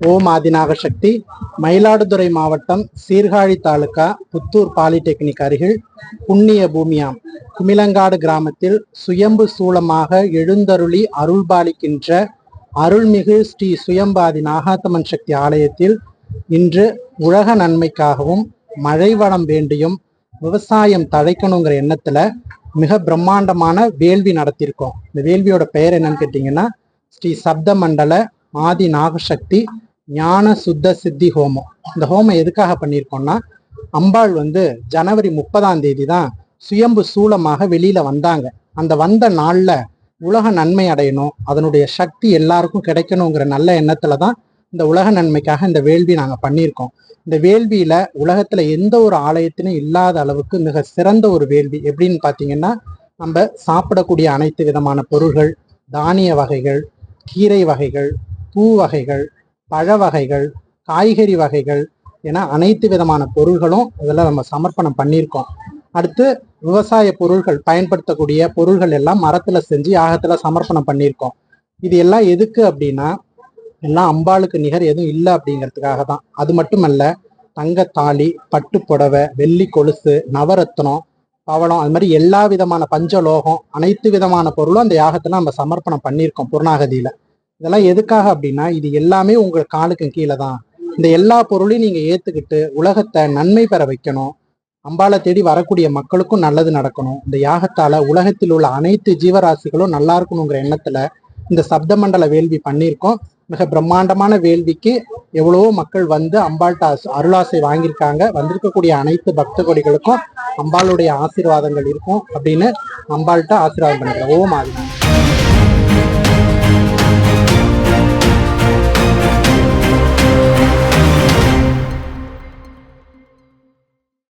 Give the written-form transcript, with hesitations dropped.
ஓம் ஆதிநாக சக்தி. மயிலாடுதுறை மாவட்டம் சீர்காழி தாலுகா புத்தூர் பாலிடெக்னிக் அருகில் புண்ணிய பூமியாம் குமிலங்காடு கிராமத்தில் சுயம்பு சூலமாக எழுந்தருளி அருள்பாலிக்கின்ற அருள்மிகு ஸ்ரீ சுயம்பாதி நாகாத்தம்மன் சக்தி ஆலயத்தில் இன்று உலக நன்மைக்காகவும் மழை வளம் வேண்டியும் விவசாயம் தழைக்கணுங்கிற எண்ணத்துல மிக பிரம்மாண்டமான வேள்வி நடத்தியிருக்கோம். இந்த வேள்வியோட பெயர் என்னன்னு கேட்டீங்கன்னா ஸ்ரீ சப்த மண்டல ஆதி நாகசக்தி ஞான சுத்த சித்தி ஹோமம். இந்த ஹோமம் எதுக்காக பண்ணியிருக்கோம்னா, அம்பாள் ஜனவரி 30ஆம் தேதி தான் சுயம்பு சூலமாக வெளியில வந்தாங்க. அந்த வந்த நாள்ல உலக நன்மை அடையணும், அதனுடைய சக்தி எல்லாருக்கும் கிடைக்கணுங்கிற நல்ல எண்ணத்துல தான் இந்த உலக நன்மைக்காக இந்த வேள்வி நாங்க பண்ணியிருக்கோம். இந்த வேள்வியில உலகத்துல எந்த ஒரு ஆலயத்திலும் இல்லாத அளவுக்கு மிக சிறந்த ஒரு வேள்வி. எப்படின்னு பாத்தீங்கன்னா, நம்ம சாப்பிடக்கூடிய அனைத்து விதமான பொருள்கள், தானிய வகைகள், கீரை வகைகள், பூ வகைகள், பழ வகைகள், காய்கறி வகைகள் என அனைத்து விதமான பொருள்களும் இதில் நம்ம சமர்ப்பணம் பண்ணியிருக்கோம். அடுத்து விவசாய பொருள்கள், பயன்படுத்தக்கூடிய பொருள்கள் எல்லாம் மரத்துல செஞ்சு யாகத்துல சமர்ப்பணம் பண்ணியிருக்கோம். இது எல்லாம் எதுக்கு அப்படின்னா, எல்லாம் அம்பாளுக்கு நிகர் எதுவும் இல்லை அப்படிங்கிறதுக்காக தான். அது மட்டுமல்ல, தங்கத்தாலி, பட்டு புடவை, வெள்ளி கொலுசு, நவரத்னம், பவளம், அது மாதிரி எல்லா விதமான பஞ்சலோகம், அனைத்து விதமான பொருளும் அந்த யாகத்துல நம்ம சமர்ப்பணம் பண்ணியிருக்கோம் பூர்ணாகதியில. இதெல்லாம் எதுக்காக அப்படின்னா, இது எல்லாமே உங்க காலுக்கு கீழே தான். இந்த எல்லா பொருளையும் நீங்க ஏத்துக்கிட்டு உலகத்தை நன்மை பெற வைக்கணும். அம்பாளை தேடி வரக்கூடிய மக்களுக்கும் நல்லது நடக்கணும். இந்த யாகத்தால உலகத்தில் உள்ள அனைத்து ஜீவராசிகளும் நல்லா இருக்கணுங்கிற எண்ணத்துல இந்த சப்த மண்டல வேள்வி பண்ணியிருக்கோம். மிக பிரம்மாண்டமான வேள்விக்கு எவ்வளவோ மக்கள் அம்பாள்கிட்ட அருளாசை வாங்கியிருக்காங்க. வந்திருக்கக்கூடிய அனைத்து பக்த கொடிகளுக்கும் அம்பாளுடைய ஆசீர்வாதங்கள் இருக்கும் அப்படின்னு அம்பாள்கிட்ட ஆசீர்வாதம் பண்ணிக்கிறேன். ஓம் ஆதிநாத.